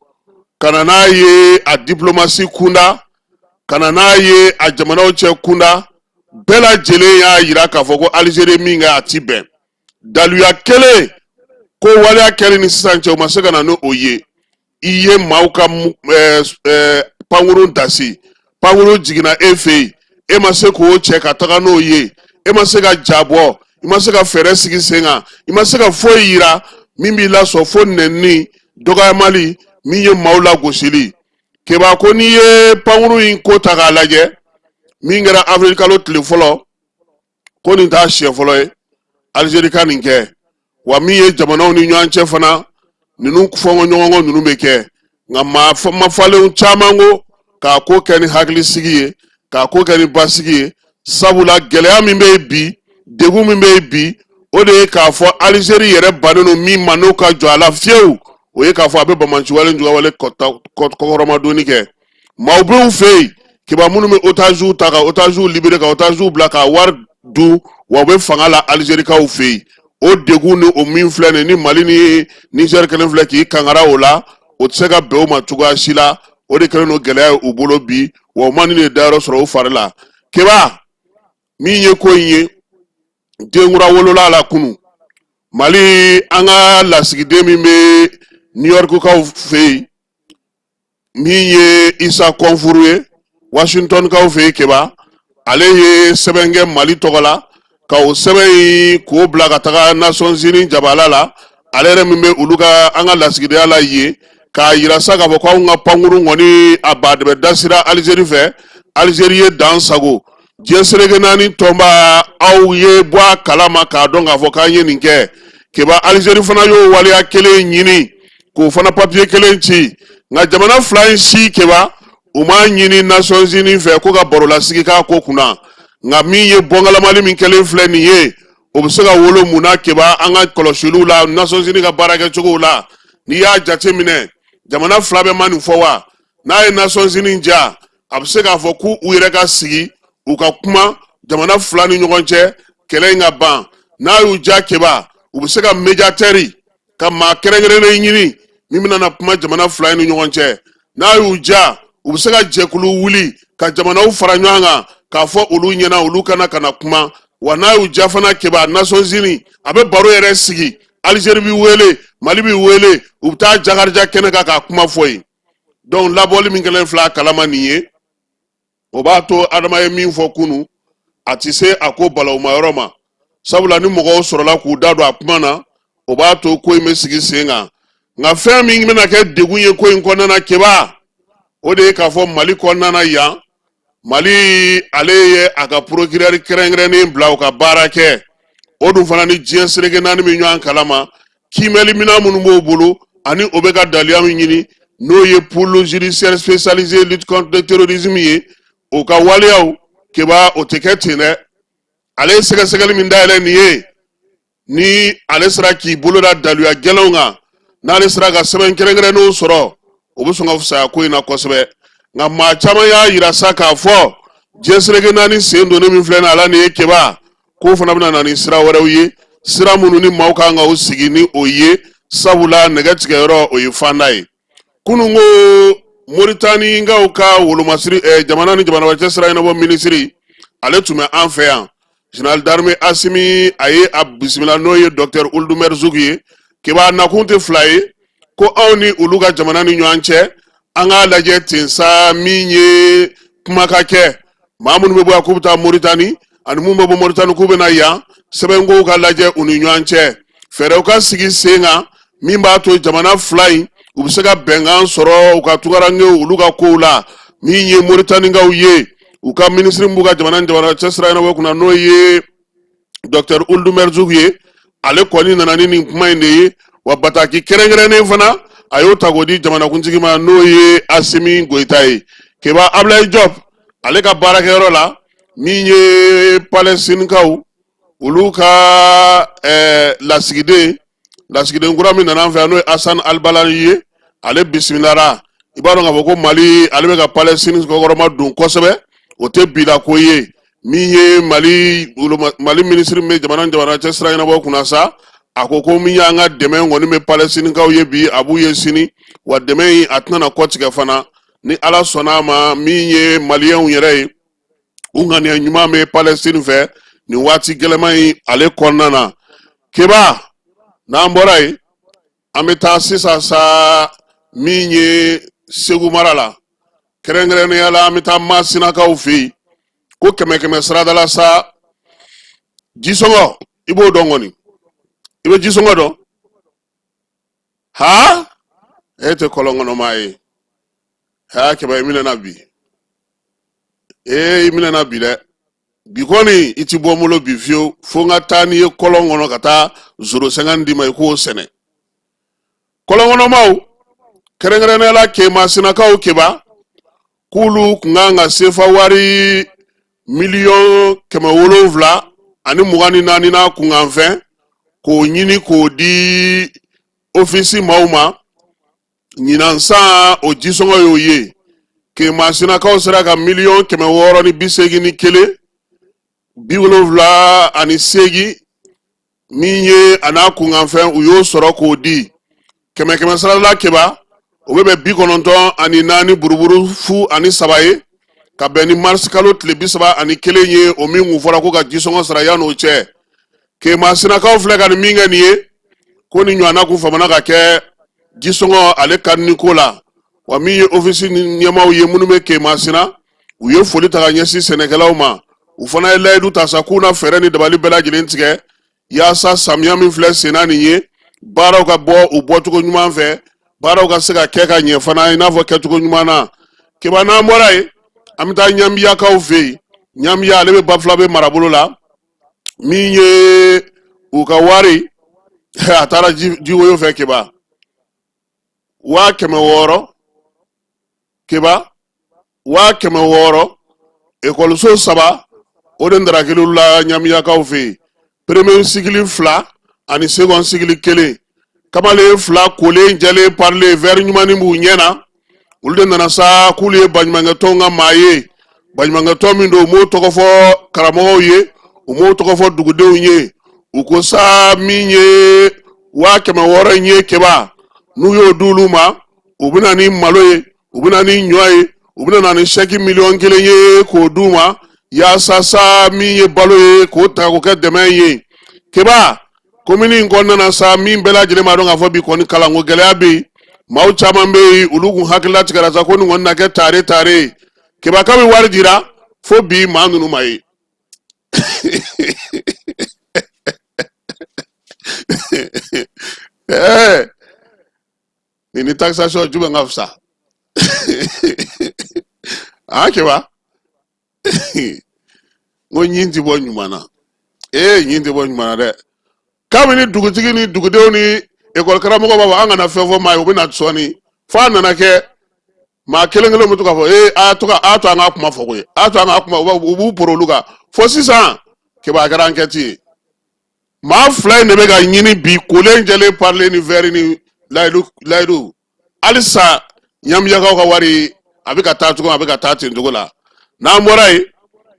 ka na n'a ye a diplomasi kunda ka na n'a ye a jamanaw cɛ kunda bɛɛ lajɛlen y'a yira k'a fɔ ko Alizeri min kɛ a ti bɛn daluya kelen ko waleya kɛlen ni sisan cɛ u ma se ka na n'o ye i ye maaw ka pankuru dasi pankuru jiginna e fɛ yen e ma se k'o cɛ ka taga n'o ye e ma se ka jabɔ ima se ka fɛɛrɛ sigi sen kan i ma se ka foyi yira min b'i lasɔn fo nɛnini dɔgɔyamali min ye maaw lagosili keba ko n'i ye pankuru in ko ta k'a lajɛ min kɛra avril kalo tile fɔlɔ ko nin t'a siɲɛ fɔlɔ ye Algérie ka nin kɛ wa min ye jamanaw ni ɲɔgɔn cɛ fana ninnu fɔnkɔɲɔgɔnkɔ ninnu bɛ kɛ nka ma falenw caman ko k'a ko kɛ ni hakilisigi ye k'a ko kɛ ni basigi ye sabula gɛlɛya min bɛ yen bi degun min bɛ yen bi o de ye k'a fɔ Algérie yɛrɛ bannen don min ma n'o ka jɔ a la fiyewu o ye k'a fɔ a bɛ bamanciwale ni jugawale kɔkɔrɔmadonni kɛ maaw bɛ u fɛ yen kiba minnu bɛ otages ta ka otages libéré ka otages bila ka wari dun wa u bɛ fanga la Algérikaw fɛ yen o degun ni o min filɛ nin ni Mali ni Niger kelen filɛ k'i kangara o la o tɛ se ka bɛn o ma cogoya si la o de kɛlen don gɛlɛya ye u bolo bi wa u ma nin de dayɔrɔ sɔrɔ u fari la keba min ye ko in ye denkura wolola la kunu Mali an ka lasigiden min bɛ New York kaw fɛ yen min ye Isa Kɔnfuru ye Washington kaw fɛ yen keba ale ye sɛbɛn kɛ Mali tɔgɔ la ka o sɛbɛn in k'o bila ka taga Nations Unies jabala la ale yɛrɛ min bɛ olu ka an ka lasigidenya la yen k'a yira sa k'a fɔ ko anw ka pankuru kɔni a badɛbɛ dasira Algérie fɛ Algérie ye dan sago diɲɛ seleke naani tɔnba aw ye bɔ a kalama k'a dɔn k'a fɔ k'an ye nin kɛ keba Algérie fana y'o waleya kelen ɲini k'o fana papiye kelen ci nka jamana fila in si keba u m'a ɲini Nations Unies fɛ ko ka barolasigi k'a ko kunna nka min ye bɔngalamali min kɛlen filɛ nin ye o bɛ se ka wolo mun na keba an ka kɔlɔsiliw la Nations Unies ka baarakɛcogow la n'i y'a jateminɛ jamana fila bɛ ma nin fɔ wa n'a ye Nations Unies ja a bɛ se k'a fɔ k'u yɛrɛ ka sigi u ka kuma jamana fila ni ɲɔgɔn cɛ kɛlɛ in ka ban n'a y'u ja keba u bɛ se ka médiateur ka maa kɛrɛnkɛrɛnnen ɲini min bɛna na kuma jamana fila ni ɲɔgɔn cɛ n'a y'u ja u bɛ se ka jɛkulu wuli ka jamanaw fara ɲɔgɔn kan k'a fɔ olu ɲɛna olu kana kuma wa n'a y'u ja fana keba Nations Unies a bɛ baro yɛrɛ sigi Algérie bi wele Mali bi wele u bɛ taa jagarija kɛnɛ kan k'a kuma fɔ yen donc labɔli min kɛlen filɛ a kalama nin ye o b'a to adama ye min fɔ kunu a tɛ se a ko balawuma yɔrɔ ma sabula ni mɔgɔw sɔrɔla k'u da don a kuma na o b'a to ko in bɛ sigi sen kan nka fɛn min bɛna kɛ degun ye ko in kɔnɔna keba o de ye k'a fɔ Mali kɔnɔna yan Mali ale ye a ka procureur kɛrɛnkɛrɛnnen bila u ka baara kɛ o dun fana ni diɲɛ seleke naani min ɲɔgɔn kalama kiimɛli minɛn minnu b'o bolo ani o bɛ ka daliya min ɲini n'o ye pôle judiciaire spécialisé lutte contre le terrorisme ye o ka waleyaw keba o tɛ kɛ ten dɛ ale ye sɛgɛsɛgɛli min dayɛlɛ nin ye ni ale sera k'i bolo da daluya gɛlɛnw kan n'ale sera ka sɛbɛn kɛrɛnkɛrɛnnenw sɔrɔ o bɛ sɔn ka fisaya ko in na kosɛbɛ nka maa caman y'a yira sa k'a fɔ diɲɛ seleke naani sen donnen min filɛ nin ala nin ye keba k'o fana bɛna na ni sira wɛrɛw ye sira minnu ni maaw kan ka o sigi ni o ye sabula nɛgɛtigɛyɔrɔ o ye fanda ye kunun ko Mauritanienkaw ka wolomasiri jamana ni jamana wɛrɛ cɛ sira ɲɛnabɔ minisiri ale tun bɛ an fɛ yan général d'armée Assimi a ye a bisimila n'o ye docteur Ould Merzougu ye keba nakun tɛ fila ye ko anw ni olu ka jamana ni ɲɔgɔn cɛ an k'a lajɛ ten sa min ye kuma ka kɛ maa minnu bɛ bɔ yan k'u bɛ taa Mauritanie ani mun bɛ bɔ Mauritanie k'u bɛ na yan sɛbɛnkow ka lajɛ u ni ɲɔgɔn cɛ fɛɛrɛw ka sigi sen kan min b'a to jamana fila in u bɛ se ka bɛnkan sɔrɔ u ka tugarankew olu ka kow la min ye Mauritanienkaw ye u ka minisiri b'u ka jamana cɛ sira ɲɛnabɔ kunna n'o ye docteur Ould Merzougu ye ale kɔni nana ni nin kuma in de ye wa bataki kɛrɛnkɛrɛnnen fana a y'o ta k'o di jamanakuntigi ma n'o ye Assimi Goïta ye keba Ablaye Diop ale ka baarakɛyɔrɔ la min ye Palestinikaw olu ka lasigiden kura min nana an fɛ yan n'o ye Hassan Al-Banna ye ale bisimilara i b'a dɔn k'a fɔ ko Mali ale bɛ ka Palestine kɔkɔrɔma don kosɛbɛ o tɛ bila ko ye min ye Mali minisiri min bɛ jamana cɛ sira ɲɛnabɔ kunna sa a ko ko min y'an ka dɛmɛ kɔni bɛ Palestinikaw ye bi a b'u ye sini wa dɛmɛ in a tɛna na kɔtigɛ fana ni Ala sɔnna a ma min ye Maliyɛnw yɛrɛ ye u ŋaniya ɲuman bɛ Palestine fɛ nin waati gɛlɛman in ale kɔnɔna na keba n'an bɔra yen an bɛ taa sisan sa min ye Segu mara la kɛrɛnkɛrɛnnenya la an bɛ taa Masinakaw fɛ yen ko kɛmɛ kɛmɛ sarada la sa jisɔngɔ ibo dongoni ibe jisongo do ha ete kolongono mai ha ke ba imina nabi imina nabi le bikoni iti bomulo bifio fonga tani ye kolongono kata 050 mai ko sene kolongono mau kerengere la ke masina ka o keba kulu kunganga sefa wari million kema wolovla ani mugani nani na kunganfe ko nyini ko di ofisi mauma nyinansa o jisongo yoye ke masina ka osera ka million kema woro ni bisegi ni kele biwolovla ani segi minye ana kunganfe uyo soro ko di kema sara la keba obebe bikononton ani nani buruburu fu ani sabaye ka beni mars kalo tlebi saba ani kelenye o mi ngufora ko ka jisongo sara ya no che ke masina ka ofle ka minga niye ko ni nyana ku famana ka ke jisongo ale kan nikola wa mi ofisi nyama o ye munume ke masina uye foli ta nyesi senegala ma ufana ledu tasakuna fereni dabali bela jilentige ya sa samya mi fle senani ye bara ka bo u botuko nyuma fe bara ka sega keka nye fana ina vo ketuko nyuma na ke bana morai amita nyambia ka uve nyambia lebe bafla be marabolo la minye ukawari atara jiwo yo fe keba wa keme woro keba wa keme woro ekoluso saba oden drakelu la nyambia ka uve premier sigili fla ani second sigili kele kamale fla kole njale parle vers nyumani mu nyena ulde nana sa kule banymanga tonga maye banymanga tomindo mo tokofo karamo ye mo tokofo dugude unye ukosa minye wa kema wora nye keba nuyo duluma ubina ni maloye ubina ni nyoye ubina ni sheki million kele ye ko duma ya sasa minye baloye ko ta ko kedemeye keba komini ngonna na sa min bela jele ma don afo bi ko ni kala ngo gele abi maw chaman be ulugun hakila tigara za ko ni ngonna ke tare ke ba kabi wari dira fo bi manunu mai ni taxation juba ngafsa ke ba ngo nyinti bo nyumana nyinti bo nyumana de kamini dugutigi ni dugudew ni ekol karamo baba anga na fefo mai obina tsoni fa na ke ma kelengele mutu ka fo ato anga kuma fo ko ato anga kuma ubu poroluga fo sisa ke ba garan keti ma fly ne be ga nyini bi kolenjele parler ni veri ni laidu alisa nyam yaga ka wari abika tatu ko abika tatu ndugola na morai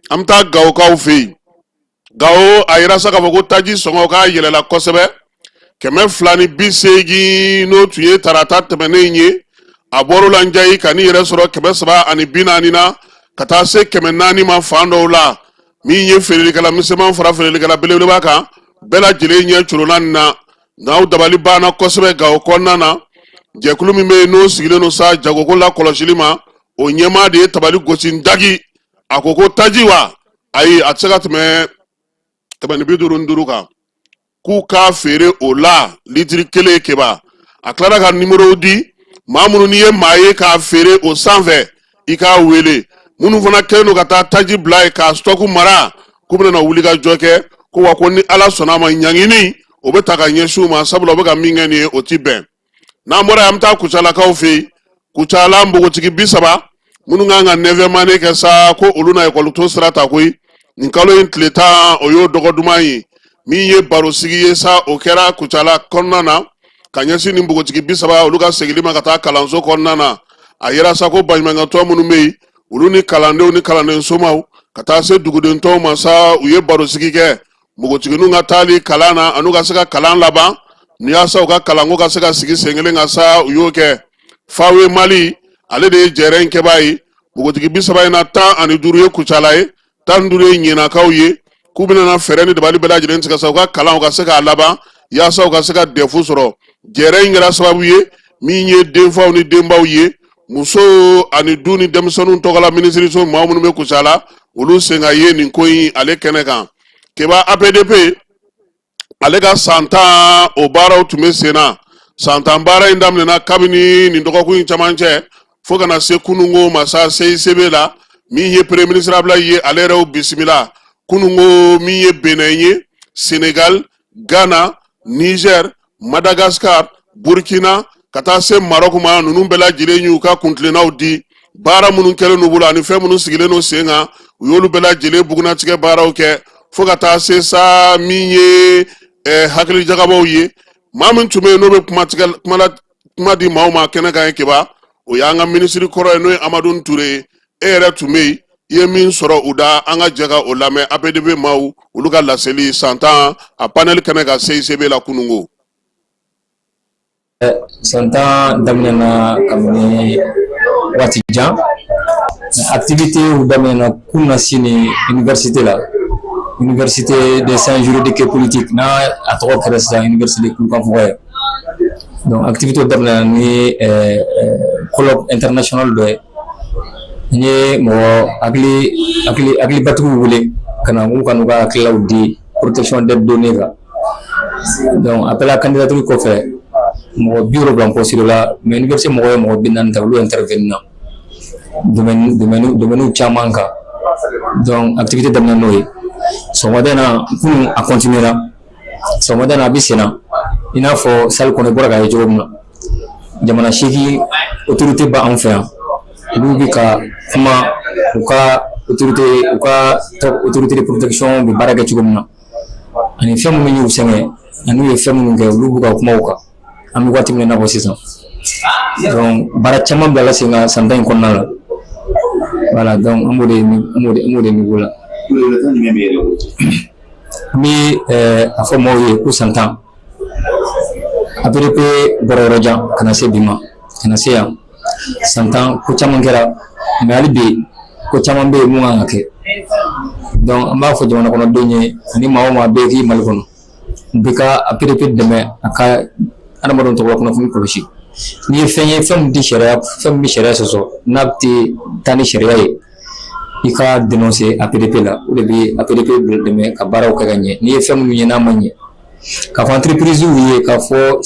amta gaw ka ufi gawo ayira saka fo ko taji songo ka yelela kosebe keme flani bisegi no tuye tarata temenenye aboru lanjai kani yere soro keme saba ani binani na kata se keme nani ma fando la mi nye ferili kala misema fara ferili kala belele baka bela jile nye chulona na ngaw dabali bana kosebe gawo konna na jekulu mi me no sigile no sa jago ko la koloshilima o nyema de tabali gosin dagi akoko tajiwa ayi atsaka teme tabani bidurun duruka ku ka fere ola litri kele keba aklara ka numero di mamunu niye maye ka fere o 120 ika wele munu fana keno kata taji blai ka stoku mara kubena na wuli ka joke ko wakoni ala sonama nyangini obetaka nyeshu ma sabula obeka mingeni otibe na mora amta kuchala ka ofi kuchala mbugo tiki bisaba munu nganga neve mane ke sa ko uluna ekoluto strata koi ninkalo intleta oyo dogodumayi miye baro sigi yesa okera kuchala konnana kanyasi nimbugo tiki bisaba uluka segilima kata kalanzo konnana ayera sako banyanga to munu mei uluni kalande nsomau kata se duguden to masa uye baro sigi ke mugo tiki nunga tali kalana anuga sega kalan laba niyasa uka kalango ka sega sigi sengele ngasa uyoke fawe mali ale de jeren kebai mugo tiki bisaba ina ta ani duruye kuchala tan dure nyina kauye kubina na fereni de bali bela jilen sika sauka kalan ka sega laba ya sauka sega defu soro jere ngira sababu ye minye demfa ni dembaw ye muso ani duni demsonu togala ministry so mawmunu me kusala ulu senga ye ni koyi ale keneka keba APDP ale ka san 10 o baaraw tun bɛ sen na san 10 baara in daminɛna kabini nin dɔgɔkun in camancɛ fo kana se kunungo masa CICB la min ye premier ministre Abdoulaye ye ale yɛrɛw bisimila kunungo min ye Benin ye Sénégal Ghana Niger Madagascar Burkina ka taa se Maroc ma ninnu bɛɛ lajɛlen y'u ka kuntilennaw di baara minnu kɛlen n'u bolo ani fɛn minnu sigilen n'o sen kan u y'olu bɛɛ lajɛlen bugunatigɛ baaraw kɛ fo ka taa se sa min ye hakili jagabaw ye maa min tun bɛ yen n'o bɛ kuma di maaw ma kɛnɛ kan keba o y'an ka minisiri kɔrɔ ye n'o ye Amadou Touré e yɛrɛ tun bɛ yen i ye min sɔrɔ u da an ka jɛ ka o lamɛn APDP maaw olu ka laseli san 10 a panel kɛnɛ kan CICB la kunungo. San 10 daminɛna kabini waati jan activité u daminɛna kunna sini université la Université des sciences juridiques et politiques na a tɔgɔ kɛra sisan université Kurukanfuga ye donc activité daminɛna ni colloque international dɔ ye n ye mɔgɔ hakili batigiw wele ka na k'u ka n'u ka hakililaw di protection des données kan donc après la candidature kɔfɛ mɔgɔ 70 poste la mais université mɔgɔ ye mɔgɔ 40 ta olu intervenir na domaine caman kan donc activité daminɛ n'o ye sɔgɔmada na kunun a continuera sɔgɔmada na a bɛ senna i n'a fɔ salle kɔnɔ bɔra k'a ye cogo min na jamana 8 autorité ba anw fɛ yan olu bɛ ka kuma u ka autorité de protection bɛ baara kɛ cogo min na ani fɛn minnu y'u sɛgɛn ani u ye fɛn minnu kɛ olu bɛ ka kuma u kan an bɛ waati min na i n'a fɔ sisan donc baara caman bila la sen kan san 10 in kɔnɔna la voilà donc an b'o de niveau la n bɛ a fɔ maaw ye ko san 10 APDP bɔra yɔrɔ jan ka na se bi ma ka na se yan san 10 ko caman kɛra mais hali bi ko caman bɛ yen mun kan ka kɛ donc an b'a fɔ jamana kɔnɔdenw ye ani maa o maa bɛ k'i Mali kɔnɔ bɛ ka APDP dɛmɛ a ka adamadenw tɔgɔ kunnafoni kɔlɔsi n'i ye fɛn ye fɛn min tɛ sariya fɛn min bɛ sariya sɔsɔ n'a tɛ taa ni sariya ye i ka dénoncer APDP la o de bɛ APDP dɛmɛ ka baaraw kɛ ka ɲɛ n'i ye fɛn minnu ye n'a ma ɲɛ k'a fɔ entreprise ye k'a fɔ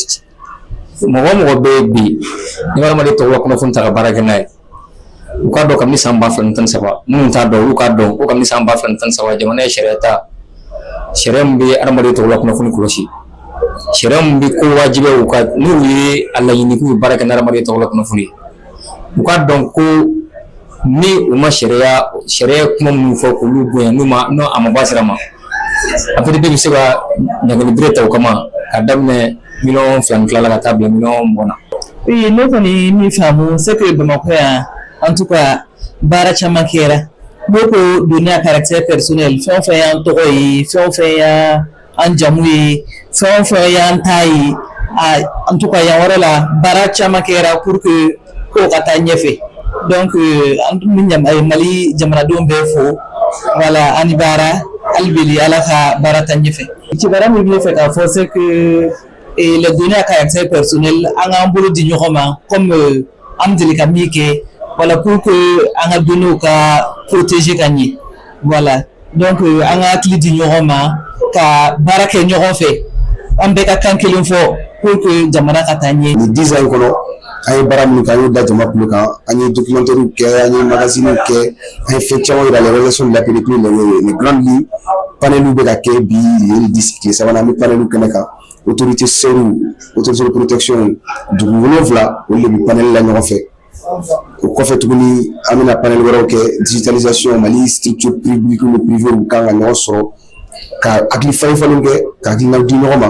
mɔgɔ o mɔgɔ bɛ bi ni adamaden tɔgɔ kunnafoni ta ka baara kɛ n'a ye u k'a dɔn kabini san 2013 minnu t'a dɔn olu k'a dɔn ko kabini san 2013 jamana ye sariya ta sariya min bɛ adamaden tɔgɔ kunnafoni kɔlɔsi sariya min bɛ ko wajibiya u ka n'u ye a laɲini k'u bɛ baara kɛ n'adamaden tɔgɔ kunnafoni ye u k'a dɔn ko ni u ma sariya kuma minnu fɔ k'olu bonya n'u a ma ba sira ma APDP bɛ se ka ɲangili bere ta o kama ka daminɛ miliyɔn 2 tilala ka taa bila miliyɔn 20 na. Oui, ne kɔni min faamu c'est que Bamakɔ yan en tout cas baara caman kɛra n'o ko donner à caractère personnel fɛn o fɛn y'an tɔgɔ ye fɛn o fɛn y'an jamu ye fɛn o fɛn y'an ta ye en tout cas yan wɛrɛ la baara caman kɛra pour que ko ka taa ɲɛfɛ donc an bɛ Mali jamanadenw bɛɛ fo voilà ani baara hali bi Ala ka baara taa ɲɛfɛ kibaruya min bɛ fɛ k'a fɔ c'est que les données à caractère personnel an k'an bolo di ɲɔgɔn ma comme an deli ka min kɛ voilà pour que an ka données ka protéger ka ɲɛ voilà donc an ka hakili di ɲɔgɔn ma ka baara kɛ ɲɔgɔn fɛ an bɛɛ ka kan kelen fɔ pour que jamana ka taa ɲɛ. Ni 10 ans kɔnɔ an ye baara minnu kɛ an y'o da jama kulo kan an ye documentaires kɛ an ye magazines kɛ an ye fɛn caman yira les relations de l'APDP les grandes lignes paneliw bɛ ka kɛ bi yeli tile 3 an bɛ paneliw kɛnɛ kan autorité seru autorité de protection dugu 7 olu de bɛ panel la ɲɔgɔn fɛ o kɔfɛ tuguni an bɛna panel wɛrɛw kɛ digitalisation Mali structure publique ou privée u kan ka ɲɔgɔn sɔrɔ ka hakili falen kɛ ka hakilinaw di ɲɔgɔn ma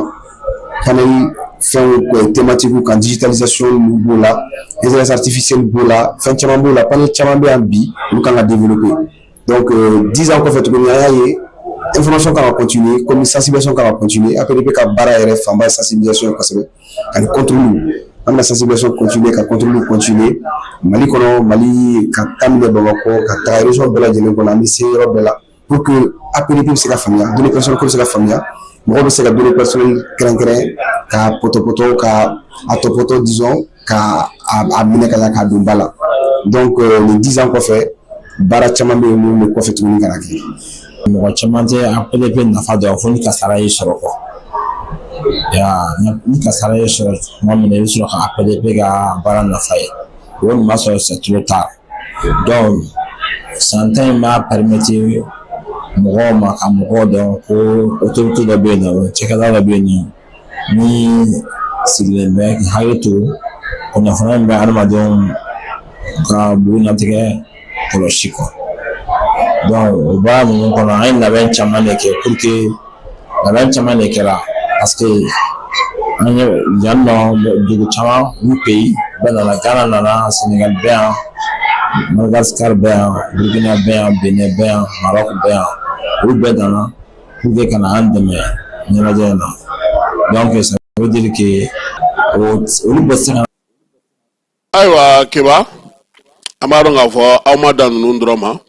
panel fɛnw thématique kan digitalisation b'o la intelligence artificielle b'o la fɛn caman b'o la panel caman bɛ yan bi olu kan ka développer donc 10 ans kɔfɛ tuguni an y'a ye information kan ka continuer comme sensibilisation kan ka continuer APDP ka baara yɛrɛ fanba sensibilisation ye kosɛbɛ ani contrôle an bɛna sensibilisation continuer ka contrôle continuer Mali kɔnɔ Mali ka daminɛ Bamakɔ ka taga région bɛɛ lajɛlen kɔnɔ an bɛ se yɔrɔ bɛɛ la pour que APDP bɛ se ka faamuya données personnelles ko bɛ se ka faamuya mɔgɔ bɛ se ka données personnelles kɛrɛnkɛrɛn ka potopoto ka a tɔpɔtɔ disons ka a minɛ ka k'a don ba la donc les 10 ans kɔfɛ baara caman bɛ yen mun bɛ kɔfɛ tuguni ka na kɛ. Mɔgɔ caman tɛ APDP nafa dɔn fo ni kasara y'i sɔrɔ quoi ni kasara ye sɔrɔ tuma min na i bɛ sɔrɔ ka APDP ka baara nafa ye o nin ma sɔrɔ c'est trop tard donc san tan in b'a permettre mɔgɔw ma ka mɔgɔw dɔn ko autorité dɔ bɛ yen nɔ cɛkɛda dɔ bɛ yen nɔ ni sigilen bɛ k'i hakili to kunnafoniya min bɛ adamadenw ka bugunnatigɛ kɔlɔsi kɔ donc o baara ninnu kɔnɔ an ye labɛn caman de kɛ pour que labɛn caman de kɛra parce que an ye yan nɔ dugu caman du pays bɛɛ nana Ghana nana Sénégal bɛ yan Madagascar bɛ yan Burkina bɛ yan Benin bɛ yan Maroc bɛ yan olu bɛɛ nana pour que ka na an dɛmɛ ɲɛnajɛ in na donc ça veut dire que olu bɛ se ka. Ayiwa Keba an b'a dɔn k'a fɔ aw ma dan ninnu dɔrɔn ma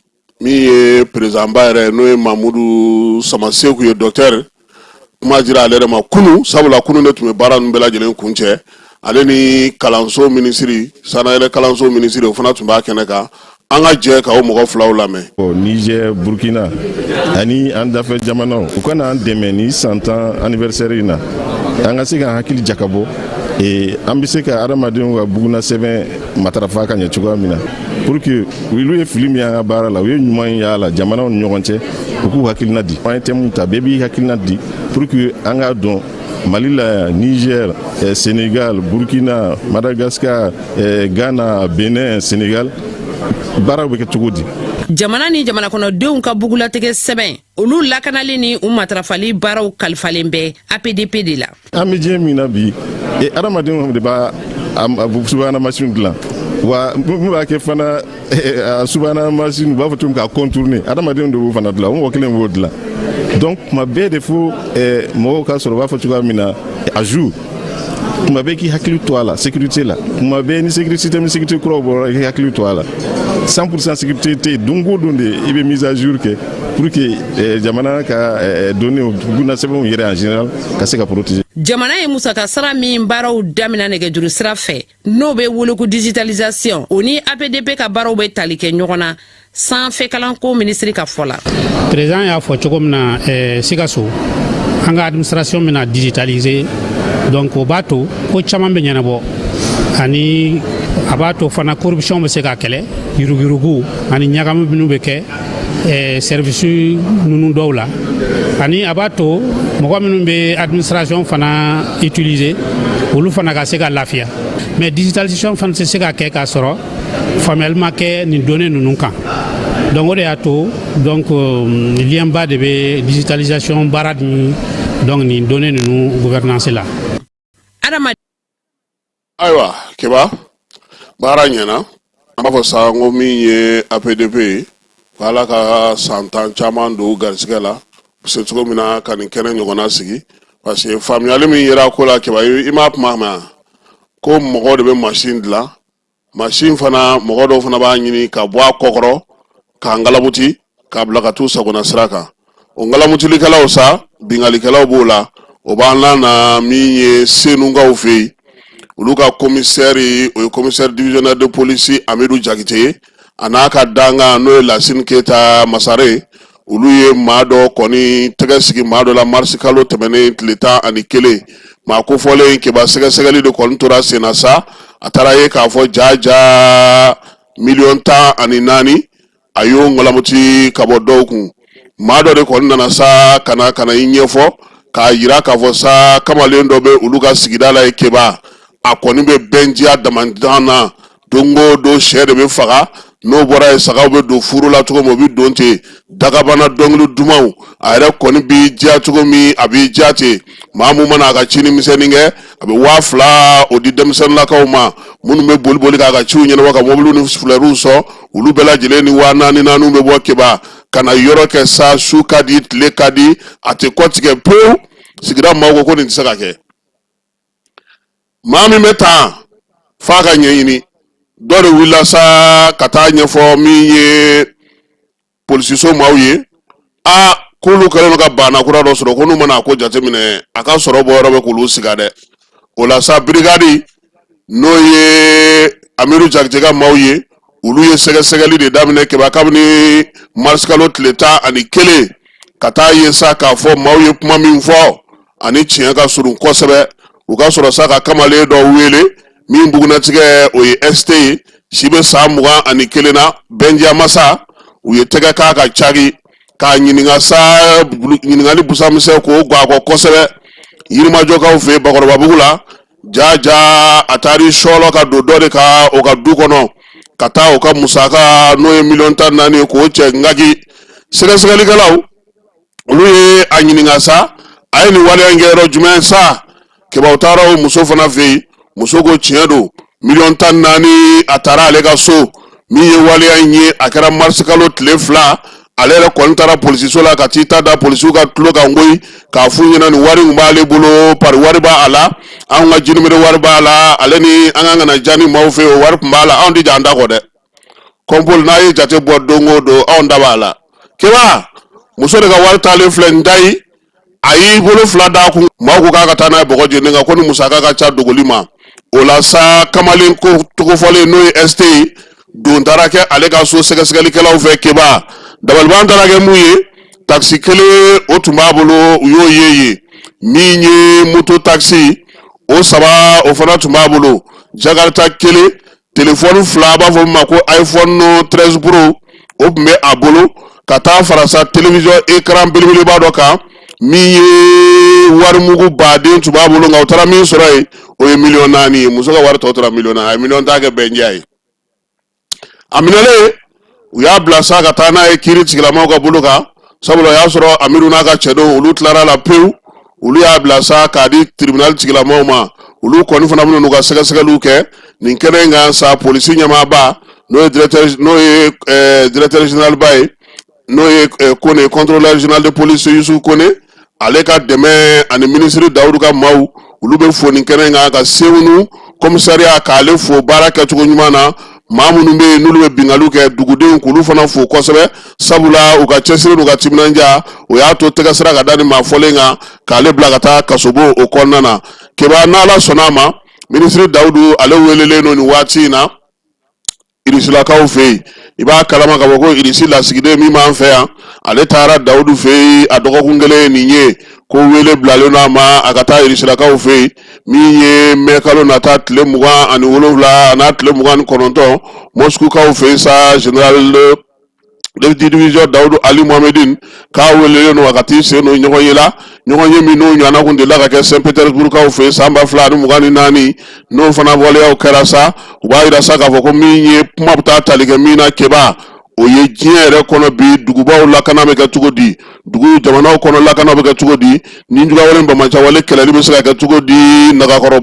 min ye président ba yɛrɛ n'o ye Mamudu Samaseku ye docteur kuma jira ale yɛrɛ ma kunu sabula kunu de tun bɛ baara ninnu bɛɛ lajɛlen kun cɛ ale ni kalanso minisiri sanayɛlɛ kalanso minisiri o fana tun b'a kɛnɛ kan an ka jɛ ka o mɔgɔ filaw lamɛn. Niger Burkina ani an dafɛ jamanaw u kana an dɛmɛ ni san 10 anniversaire in na an ka se ka hakili jakabɔ an bɛ se ka adamadenw ka buguna sɛbɛn matarafa ka ɲɛ cogoya min na pour que olu ye fili min y'an ka baara la u ye ɲuman y'a la jamanaw ni ɲɔgɔn cɛ u k'u hakilina di an ye thème ta bɛɛ b'i hakilina di pour que an k'a dɔn Mali la Niger Sénégal Burkina Madagascar Ghana Benin Sénégal baaraw bɛ kɛ cogo di. Jamana ni jamana kɔnɔdenw ka bugulatigɛ sɛbɛn olu lakanali ni u matarafali baaraw kalifalen bɛ APDP de la. An bɛ diɲɛ min na bi adamadenw de b'a subahana machine dilan wa mun b'a kɛ fana subahana machine u b'a fɔ cogo min k'a contourner adamadenw de b'o fana dilan o mɔgɔ kelen b'o dilan donc tuma bɛɛ de fo mɔgɔw ka sɔrɔ u b'a fɔ cogoya min na à jour tuma bɛɛ k'i hakili to a la sécurité la tuma bɛɛ ni sécurité kuraw bɔra i k'i hakili to a la 100% sécurité tɛ yen don o don de i bɛ mise à jour kɛ pour que jamana ka données buguna sɛbɛnw yɛrɛ en général ka se ka protéger. Jamana ye musaka sara min baaraw damina nɛgɛjuru sira fɛ n'o bɛ wele ko digitalisation o ni APDP ka baaraw bɛ tali kɛ ɲɔgɔn na sanfɛ kalanko minisiri ka fɔ la. Président y'a fɔ cogo min na Sikaso an ka administration bɛna digitaliser donc o b'a to ko caman bɛ ɲɛnabɔ ani a b'a to fana corruption bɛ se ka kɛlɛ yuruguyurugu ani ɲagamu minnu bɛ kɛ service ninnu dɔw la ani a b'a to mɔgɔ minnu bɛ administration fana utiliser olu fana ka se ka lafiya mais digitalisation fana tɛ se ka kɛ k'a sɔrɔ faamuyali ma kɛ nin données ninnu kan donc o de y'a to donc lienba de bɛ digitalisation baara ni donc nin données ninnu gouvernance la. Ayiwa Keba baara ɲɛna an b'a fɔ sa ko min ye APDP ye k'ala ka san 10 caman don garisigɛ la se cogo min na ka nin kɛnɛ ɲɔgɔnna sigi parce que faamuyali min yera ko la Keba i m'a kuma mɛn ko mɔgɔ de bɛ machine dilan machine fana mɔgɔ dɔw fana b'a ɲini ka bɔ a kɔkɔrɔ k'a ngalabuti k'a bila ka t'u sagona sira kan o ngalabutilikɛlaw sa bingalikɛlaw b'o la o b'an na min ye Senukaw fɛ yen olu ka commissaire o ye commissaire divisionnaire de police Amidou Jakite a n'a ka danga n'o ye Lasine Keta Masare olu ye maa dɔ kɔni tɛgɛ sigi maa dɔ la mars kalo tɛmɛnen tile 11 maa kofɔlen Keba sɛgɛsɛgɛli de kɔni tora sen na sa a taara ye k'a fɔ jaja $14 a y'o ngalamuti ka bɔ dɔw kun maa dɔ de kɔni nana sa kana i ɲɛfɔ k'a yira k'a fɔ sa kamalen dɔ bɛ olu ka sigida la ye Keba a kɔni bɛ bɛnjiya damandan na don o don sɛ de bɛ faga n'o bɔra ye sagaw bɛ don furu la cogo min o bɛ don ten dagabana dɔnkili dumanw a yɛrɛ kɔni bɛ diya cogo min a bɛ diya ten maa mun mana a ka cini misɛnnin kɛ a bɛ 2000 o di denmisɛnninlakaw ma minnu bɛ boli k'a ka ciw ɲɛnabɔ ka mɔbiliw ni fleurs sɔn olu bɛɛ lajɛlen ni 4000 bɛ bɔ Keba ka na yɔrɔ kɛ sa su ka di tile ka di a tɛ kɔ tigɛ pewu sigida maaw ko nin tɛ se ka kɛ. Maa min bɛ taa f'a ka ɲɛɲini dɔ de wulila sa ka taa ɲɛfɔ min ye polisiso maaw ye k'olu kɛlen ka bana kura dɔ sɔrɔ ko n'u mana ko jateminɛ a ka sɔrɔ bɔ yɔrɔ bɛ k'olu siga dɛ o la sa brigade n'o ye Amidu Jakite ka maaw ye olu ye sɛgɛsɛgɛli de daminɛ Keba kabini mars kalo tile 11 ka taa ye sa k'a fɔ maaw ye kuma min fɔ ani tiɲɛ ka surun kosɛbɛ u ka sɔrɔ sa ka kamalen dɔ wele min bugunatigɛ o ye ST si bɛ san 21 na Bɛnjiya Masa u ye tɛgɛ k'a ka cagi k'a ɲininka sa ɲininkali busamisɛn k'o gɔ a kɔ kosɛbɛ Yirimajɔkaw fɛ Bakɔrɔbabugu la jaja a taari sɔlɔ ka don dɔ de ka o ka du kɔnɔ ka taa o ka musaka n'o ye 14 ye k'o cɛ ngagi sɛgɛsɛgɛlikɛlaw olu ye a ɲininka sa a ye nin waleya in kɛ yɔrɔ jumɛn sa kebaw taara o muso fana fɛ yen muso ko tiɲɛ don 14 a taara ale ka so min ye waleya in ye a kɛra marisi kalo tile 2 ale yɛrɛ kɔni taara polisiso la ka t'i ta da polisiw ka tulo kan koyi k'a f'u ɲɛna nin wari min b'ale bolo pari wari b'a la anw ka jinimere wari b'a la ale ni an ka kana jani maaw fɛ o wari tun b'a la anw tɛ jan an da kɔ dɛ kɔnpol n'a ye jate bɔ don o don anw da b'a la keba muso de ka wari taalen filɛ nin da yi a y'i bolo 2 d'a kun maaw ko k'a ka taa n'a ye bɔgɔ jeni kan ko ni musaka ka ca dogoli ma o la sa kamalen ko tɔgɔfɔlen n'o ye ST don taara kɛ ale ka so sɛgɛsɛgɛlikɛlaw fɛ keba dabaliban taara kɛ mun ye taxi kelen o tun b'a bolo u y'o ye min ye moto taxi o 3 o fana tun b'a bolo Jakarta kelen téléphone 2 b'a fɔ ma ko iPhone 13 Pro o tun bɛ a bolo ka taa fara sa télévision écran belebeleba dɔ kan min ye warimugu baden tun b'a bolo nka o taara min sɔrɔ yen o ye 4 ye muso ka wari tɔ tora 1 a ye 1 ta kɛ Bɛnjiya ye a minɛlen u y'a bila sa ka taa n'a ye kiiri tigilamaw ka bolo kan sabula y'a sɔrɔ Amiru n'a ka cɛdenw olu tilara la pewu olu y'a bila sa k'a di tribunal tigilamaw ma olu kɔni fana bɛna n'u ka sɛgɛsɛgɛliw kɛ nin kɛnɛ in kan sa polisi ɲɛmaaba n'o ye directeur général ba ye n'o ye Kone contrôleur général de police Yusufu Kone ale ka dɛmɛ ani ministre Dawudu ka maaw olu bɛ fo nin kɛnɛ in kan ka Sewunu commissariat k'ale fo baara kɛcogo ɲuman na maa minnu bɛ yen n'olu bɛ bingaliw kɛ dugudenw k'olu fana fo kosɛbɛ sabula u ka cɛsiri n'u ka timinanja o y'a to tɛgɛ sira ka da ni maa fɔlen kan k'ale bila ka taa kasobo o kɔnɔna na keba n'Ala sɔnna a ma ministre Dawudu ale welelen no nin waati in na Irisilakaw fɛ yen i b'a kalama ka fɔ ko Irisi lasigiden min b'an fɛ yan ale taara Dawudu fɛ yen a dɔgɔkun kelen nin ye ko wele bilalen n'a ma a ka taa Irisilakaw fɛ yen min ye mɛ kalo nata tile 27 a n'a tile 29 Moskukaw fɛ yen sa général de division Dawudu Ali Mohamedine k'a welelen no a ka t'i sen no ɲɔgɔn ye la ɲɔgɔn ye min n'o ɲɔgɔnna kun delila ka kɛ Saint-Pétersbourgkaw fɛ yen san 2024 n'o fana waleyaw kɛra sa u b'a yira sa k'a fɔ ko min ye kuma bɛ taa tali kɛ min na keba o ye diɲɛ yɛrɛ kɔnɔ bi dugubaw lakana bɛ kɛ cogo di dugu jamanaw kɔnɔ lakana bɛ kɛ cogo di ni jugawale bamaca wale kɛlɛli bɛ se ka kɛ cogo di nagakɔrɔ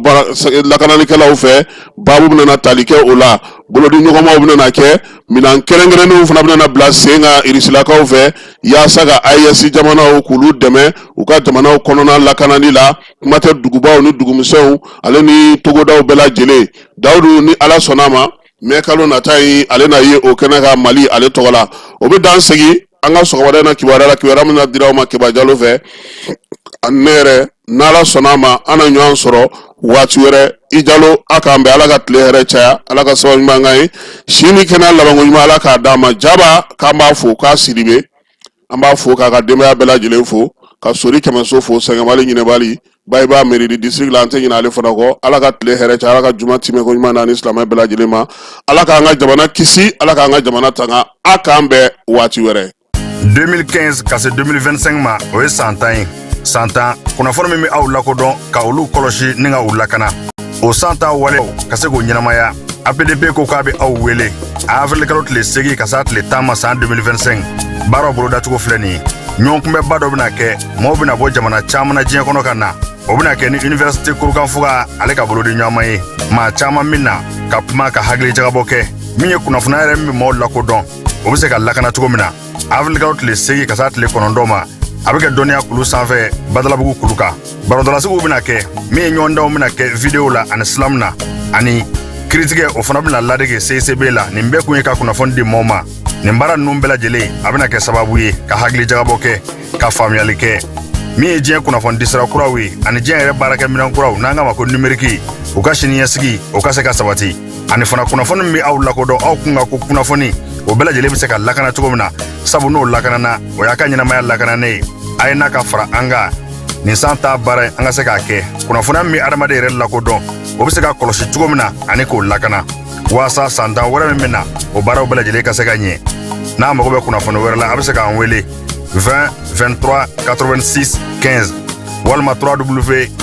lakananikɛlaw fɛ babu bɛna tali kɛ o la bolodi ɲɔgɔnmaw bɛna kɛ minan kɛrɛnkɛrɛnnenw fana bɛna bila sen kan Irisilakaw fɛ yaasa ka AES jamanaw k'olu dɛmɛ u ka jamanaw kɔnɔna lakanani la kuma tɛ dugubaw ni dugumisɛnw ale ni togodaw bɛɛ lajɛlen Dawudu ni Ala sɔnna a ma mɛ kalo nata yi ale na ye o kɛnɛ ka Mali ale tɔgɔ la o bɛ dan segi an ka sɔgɔmada na kibaruya min na diraw ma Keba Jalo fɛ ne yɛrɛ n'Ala sɔnna a ma an na ɲɔgɔn sɔrɔ waati wɛrɛ i Jalo a k'an bɛn Ala ka tile hɛrɛ caya Ala ka sababu ɲuman k'an ye sini kɛnɛ labanko ɲuman Ala k'a d'an ma Jaba k'an b'a fo k'a Sidibe an b'a fo k'a ka denbaya bɛɛ lajɛlen fo ka Sori Kɛmɛso fo Sɛgɛnbali Ɲinɛbali Bayiba mairie du district la an tɛ ɲinɛ ale fana kɔ Ala ka tile hɛrɛ caya Ala ka juma timɛ ko ɲuman ni silamɛ bɛɛ lajɛlen ma Ala k'an ka jamana kisi Ala k'an ka jamana tanga a k'an bɛn waati wɛrɛ 2015 ka se 2025 ma o ye san 10 ye san 10 kunnafoni min bɛ aw lakodɔn ka olu kɔlɔsi ni ka u lakana o san 10 walew ka se k'o ɲɛnamaya APDP ko k'a bɛ aw wele a avril kalo tile 8 ka s'a tile 10 ma san 2025 baaraw bolodacogo filɛ nin ye ɲɔgɔn kunbɛba dɔ bɛna kɛ maaw bɛna bɔ jamana caman na diɲɛ kɔnɔ ka na o bɛna kɛ ni université kurukanfuga ale ka bolodi ɲɔgɔnma ye maa caman min na ka kuma ka hakili jagabɔ kɛ min ye kunnafoniya yɛrɛ min bɛ maaw lakodɔn o bɛ se ka lakana cogo min na avril kalo tile 8 ka s'a tile 9 ma a bɛ kɛ dɔnniya kulu sanfɛ badalabugu kulu kan barodalasigiw bɛna kɛ min ye ɲɔgɔndanw bɛna kɛ video la ani silamu na ani kiritigɛ o fana bɛna ladege CCB la nin bɛɛ kun ye ka kunnafoni di maaw ma nin baara ninnu bɛɛ lajɛlen a bɛna kɛ sababu ye ka hakili jagabɔ kɛ ka faamuyali kɛ min ye diɲɛ kunnafoni disira kuraw ye ani diɲɛ yɛrɛ baarakɛ minɛn kuraw n'an k'a ma ko numérique u ka siniɲɛsigi o ka se ka sabati ani fana kunnafoni min bɛ aw lakodɔn aw kun ka ko kunnafoni o bɛɛ lajɛlen bɛ se ka lakana cogo min na sabu n'o lakanana o y'a ka ɲɛnamaya lakananen ye a ye n'a ka fara an kan nin san t'a baara an ka se k'a kɛ kunnafoniya min adamaden yɛrɛ lakodɔn o bɛ se ka kɔlɔsi cogo min na ani k'o lakana waasa san tan wɛrɛ min bɛ na o baaraw bɛɛ lajɛlen ka se ka ɲɛ n'a mago bɛ kunnafoni wɛrɛ la a bɛ se k'an wele 20 23 86 15 walima www.apdp.ml